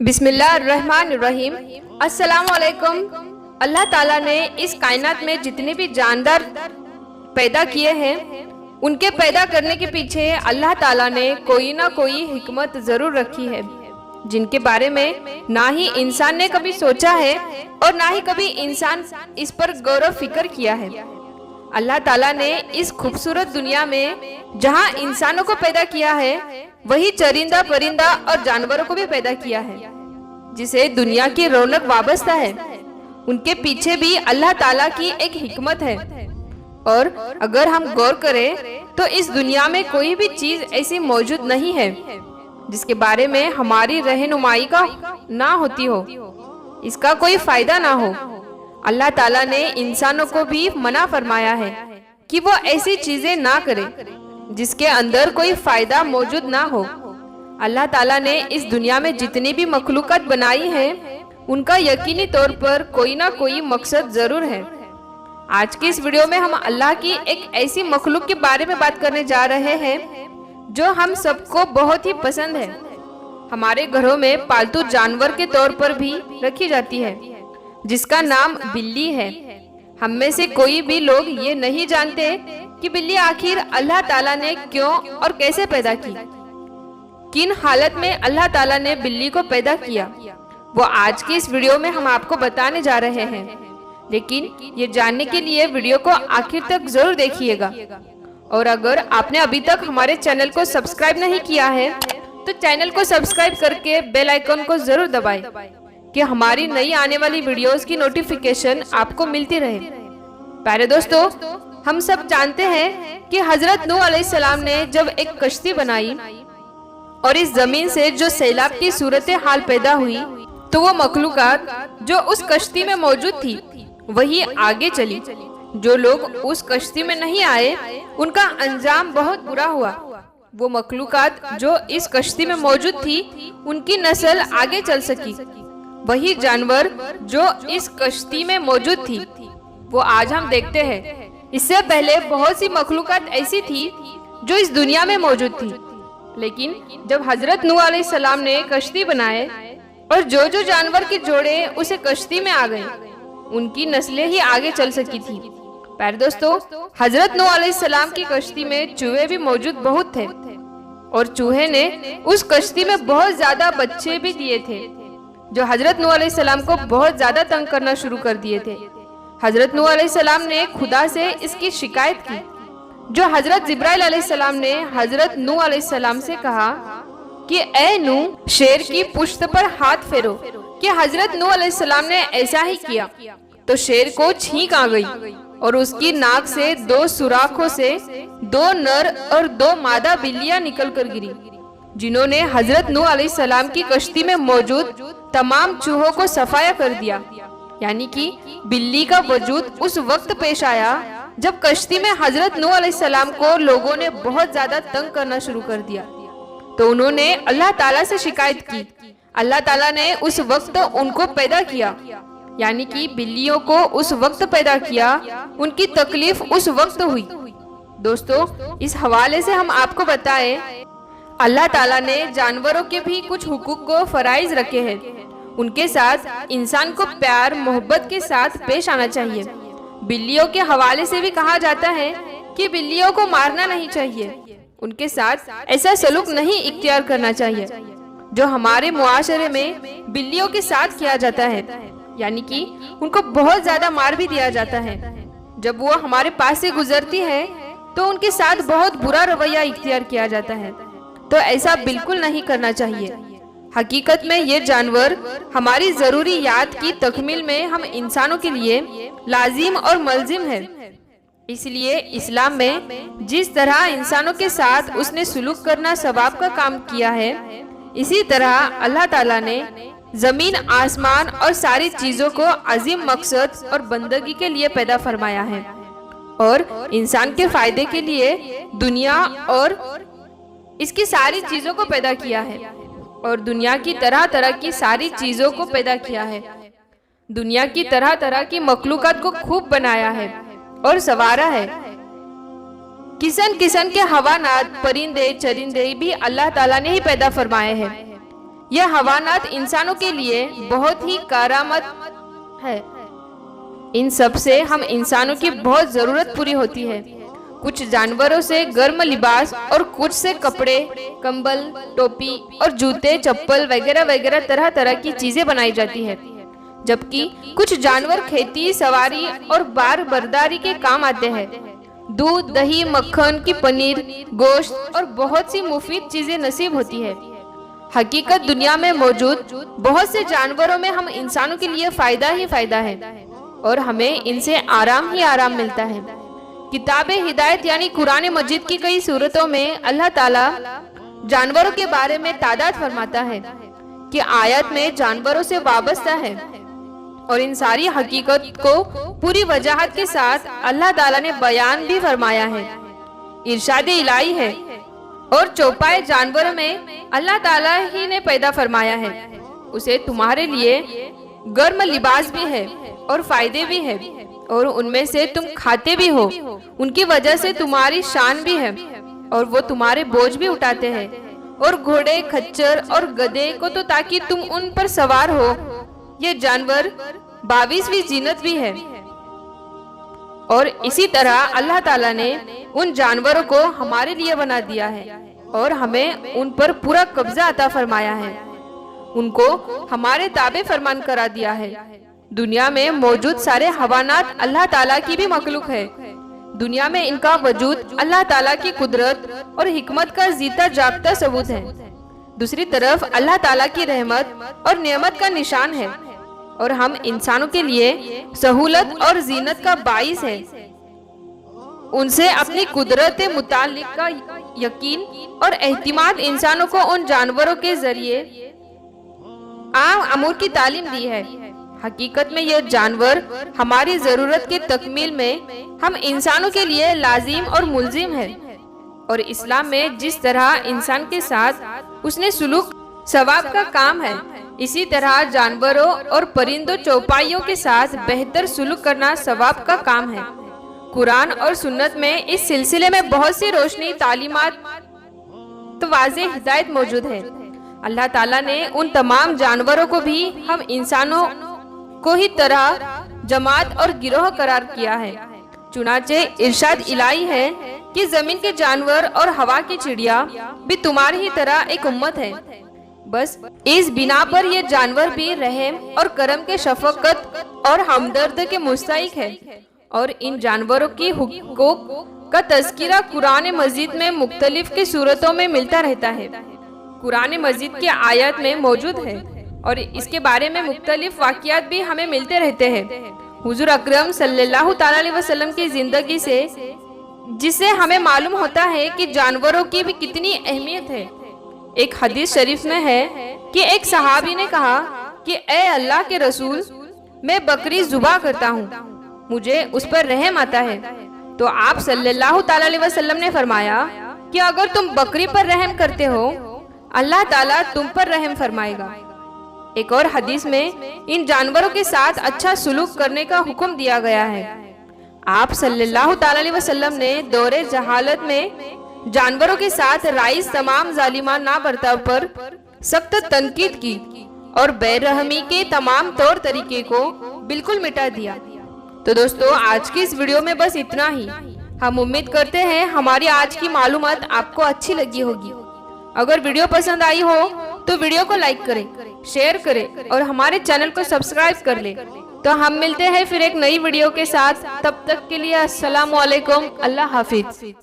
बिस्मिल्लाहिर्रहमानिर्रहीम। अस्सलाम वालेकुम। अल्लाह ताला ने इस कायनात में जितने भी जानदार पैदा किए हैं, उनके पैदा करने के पीछे अल्लाह ताला ने कोई ना कोई हिकमत ज़रूर रखी है, जिनके बारे में ना ही इंसान ने कभी सोचा है और ना ही कभी इंसान इस पर गौर फिक्र किया है। अल्लाह ताला ने इस खूबसूरत दुनिया में जहाँ इंसानों को पैदा किया है, वही चरिंदा परिंदा और जानवरों को भी पैदा किया है, जिसे दुनिया की रौनक वाबस्ता है। उनके पीछे भी अल्लाह ताला की एक हिकमत है। और अगर हम गौर करें तो इस दुनिया में कोई भी चीज ऐसी मौजूद नहीं है जिसके बारे में हमारी रहनुमाई का ना होती हो, इसका कोई फायदा ना हो। अल्लाह ताला ने इंसानों को भी मना फरमाया है कि वो ऐसी चीजें ना करे जिसके अंदर कोई फायदा मौजूद ना हो। अल्लाह ताला ने इस दुनिया में जितनी भी मखलूक़ात बनाई है, उनका यकीनी तौर पर कोई ना कोई मकसद जरूर है। आज की इस वीडियो में हम अल्लाह की एक ऐसी मखलूक के बारे में बात करने जा रहे हैं जो हम सबको बहुत ही पसंद है। हमारे घरों में पालतू जानवर के तौर पर भी रखी जाती है, जिसका नाम बिल्ली है। हम में से कोई भी लोग ये नहीं जानते कि बिल्ली आखिर अल्लाह ताला ने क्यों और कैसे पैदा की, किन हालत में अल्लाह ताला ने बिल्ली को पैदा किया, वो आज की इस वीडियो में हम आपको बताने जा रहे हैं। लेकिन ये जानने के लिए वीडियो को आखिर तक जरूर देखिएगा। और अगर आपने अभी तक हमारे चैनल को सब्सक्राइब नहीं किया है तो चैनल को सब्सक्राइब करके बेल आइकन को जरूर दबाएं कि हमारी नई आने वाली वीडियोस की नोटिफिकेशन आपको मिलती रहे। प्यारे दोस्तों, हम सब जानते हैं कि हजरत नूह अलैहिस्सलाम ने जब एक कश्ती बनाई और इस जमीन से जो सैलाब की सूरत हाल पैदा हुई, तो वो मखलूकात जो उस कश्ती में मौजूद थी वही आगे चली। जो लोग उस कश्ती में नहीं आए, उनका अंजाम बहुत बुरा हुआ। वो मखलूकात जो इस कश्ती में मौजूद थी, उनकी नस्ल आगे चल सकी। वही जानवर जो इस कश्ती में मौजूद थी, वो आज हम देखते हैं। इससे पहले बहुत सी मखलूकात ऐसी थी जो इस दुनिया में मौजूद थी, लेकिन जब हजरत नूह अलैहिस्सलाम ने कश्ती बनाए और जो जो जानवर के जोड़े उसे कश्ती में आ गए, उनकी नस्लें ही आगे चल सकी थी। प्यारे दोस्तों, हजरत नूह अलैहिस्सलाम की कश्ती में चूहे भी मौजूद बहुत थे और चूहे ने उस कश्ती में बहुत ज्यादा बच्चे भी दिए थे, जो हजरत नूह अलैहिस्सलाम को बहुत ज्यादा तंग करना शुरू कर दिए थे। हजरत नूह अलैहिस्सलाम ने खुदा से इसकी शिकायत की, जो हजरत जिब्राइल अलैहिस्सलाम ने हजरत नूह अलैहिस्सलाम से कहा कि ए नूह, शेर की पुश्त पर हाथ फेरो। कि हजरत नूह अलैहिस्सलाम ने ऐसा ही किया तो शेर को छींक आ गई और उसकी नाक से 2 सुराखों से 2 नर और 2 मादा बिल्लियां निकल कर गिरी, जिन्होंने हजरत नूह अलैहिस्सलाम की कश्ती में मौजूद तमाम चूहों को सफाया कर दिया। यानी कि बिल्ली का वजूद उस वक्त पेश आया जब कश्ती में हजरत नूह अलैहिस्सलाम को लोगों ने बहुत ज्यादा तंग करना शुरू कर दिया। तो उन्होंने अल्लाह ताला से शिकायत की। अल्लाह ताला ने उस वक्त उनको पैदा किया, यानी कि बिल्लियों को उस वक्त पैदा किया, उनकी तकलीफ उस वक्त हुई। दोस्तों, इस हवाले से हम आपको बताएं, अल्लाह ताला ने जानवरों के भी कुछ हुकूक को फराइज रखे हैं। उनके साथ इंसान को प्यार मोहब्बत के साथ पेश आना चाहिए। बिल्लियों के हवाले से भी कहा जाता है कि बिल्लियों को मारना नहीं चाहिए, उनके साथ ऐसा सलूक नहीं इख्तियार करना चाहिए जो हमारे मुआशरे में बिल्लियों के साथ किया जाता है। यानी कि उनको बहुत ज्यादा मार भी दिया जाता है। जब वो हमारे पास से गुजरती है तो उनके साथ बहुत बुरा रवैया इख्तियार किया जाता है। तो ऐसा बिल्कुल नहीं करना चाहिए। हकीकत में ये जानवर हमारी जरूरी याद की तकमील में हम इंसानों के लिए लाजिम और मलजिम है। इसलिए इस्लाम में जिस तरह इंसानों के साथ उसने सुलूक करना सवाब का काम किया है, इसी तरह अल्लाह ताला ने जमीन आसमान और सारी चीजों को अजीम मकसद और बंदगी के लिए पैदा फरमाया है और इंसान के फायदे के लिए दुनिया और इसकी सारी चीजों को पैदा किया है और दुनिया की तरह तरह की सारी चीजों को पैदा किया है। दुनिया की तरह तरह की मखलूकात को खूब बनाया है और संवारा है। किस्म किस्म के हवानात, परिंदे, चरिंदे भी अल्लाह ताला ने ही पैदा फरमाए हैं। यह हवानात इंसानों के लिए बहुत ही करामत है। इन सब से हम इंसानों की बहुत जरूरत पूरी होती है। कुछ जानवरों से गर्म लिबास और कुछ से कपड़े, कंबल, टोपी और जूते, चप्पल वगैरह वगैरह तरह तरह की चीजें बनाई जाती है। जबकि कुछ जानवर खेती, सवारी और बार बर्दारी के काम आते हैं। दूध, दही, मक्खन की पनीर, गोश्त और बहुत सी मुफीद चीजें नसीब होती है। हकीकत दुनिया में मौजूद बहुत से जानवरों में हम इंसानों के लिए फायदा ही फायदा है और हमें इनसे आराम ही आराम मिलता है। किताबे हिदायत यानी कुरान मजीद की कई सूरतों में अल्लाह ताला जानवरों के बारे में तादाद फरमाता है कि आयत में जानवरों से वाबस्ता है और इन सारी हकीकत को पूरी वजाहत के साथ अल्लाह ताला ने बयान भी फरमाया है। इरशाद इलाही है और चौपाए जानवरों में अल्लाह ताला ही ने पैदा फरमाया है। उसे तुम्हारे लिए गर्म लिबास भी है और फायदे भी है और उनमें से तुम खाते भी हो। उनकी वजह से तुम्हारी शान भी है और वो तुम्हारे बोझ भी उठाते हैं। और घोड़े, खच्चर और गधे को तो ताकि तुम उन पर सवार हो। ये जानवर 22वीं जीनत भी है। और इसी तरह अल्लाह ताला ने उन जानवरों को हमारे लिए बना दिया है और हमें उन पर पूरा कब्जा अता फरमाया है। उनको हमारे ताबे फरमान करा दिया है। दुनिया में मौजूद सारे हवानात अल्लाह ताला की भी मखलूक है। दुनिया में इनका वजूद अल्लाह ताला की कुदरत और हिकमत का जीता जागता सबूत है। दूसरी तरफ अल्लाह ताला की रहमत और नेमत का निशान है और हम इंसानों के लिए सहूलत और जीनत का बाइस है। उनसे अपनी कुदरत मुतालिक का यकीन और एहतिमाद इंसानों को उन जानवरों के जरिए आम अमूर की तालीम दी है। हकीकत में यह जानवर हमारी जरूरत के तकमील में हम इंसानों के लिए लाजिम और मुल्जिम है। और इस्लाम में जिस तरह इंसान के साथ उसने सुलूक सवाब का काम है, इसी तरह जानवरों और परिंदों, चौपाइयों के साथ बेहतर सुलूक करना सवाब का काम है। कुरान और सुन्नत में इस सिलसिले में बहुत सी रोशनी, तालीमात तो वाज़ेह हिदायत मौजूद है। अल्लाह ताला ने उन तमाम जानवरों को भी हम इंसानों को ही तरह जमात और गिरोह करार किया है। चुनाचे इरशाद इलाही है कि जमीन के जानवर और हवा की चिड़िया भी तुम्हारी ही तरह एक उम्मत है। बस इस बिना पर ये जानवर भी रहम और करम के शफकत और हमदर्द के मुस्तहिक है। और इन जानवरों की हुकूक का तज़किरा कुरान मजीद में मुख्तलिफ की सूरतों में मिलता रहता है। कुरान मजीद की आयत में मौजूद है और इसके बारे में मुख्तलिफ वाक़ियात भी हमें मिलते रहते हैं। हुजूर अकरम सल्लल्लाहु ताला अलैहि वसल्लम की जिंदगी से जिससे हमें मालूम होता है कि जानवरों की भी कितनी अहमियत है। एक हदीस शरीफ में है कि एक सहाबी ने कहा कि ए अल्लाह के रसूल, मैं बकरी ज़ुबा करता हूँ, मुझे उस पर रहम आता है। तो आप सल्लल्लाहु ताला अलैहि वसल्लम ने फरमाया कि अगर तुम बकरी पर रहम करते हो, अल्लाह ताला तुम पर रहम फरमाएगा। एक और हदीस में इन जानवरों के साथ अच्छा सुलूक करने का हुक्म दिया गया है। आप सल्लल्लाहु ताला अलैहि वसल्लम ने दौरे जहालत में जानवरों के साथ राइस तमाम जालिमाना बर्ताव पर सख्त तनकीद की और बेरहमी के तमाम तौर तरीके को बिल्कुल मिटा दिया। तो दोस्तों, आज की इस वीडियो में बस इतना ही। हम उम्मीद करते हैं हमारी आज की मालूमात आपको अच्छी लगी होगी। अगर वीडियो पसंद आई हो तो वीडियो को लाइक करें, शेयर करें और हमारे चैनल को सब्सक्राइब कर लें। तो हम मिलते हैं फिर एक नई वीडियो के साथ। तब तक के लिए अस्सलामु अलैकुम, अल्लाह हाफिज।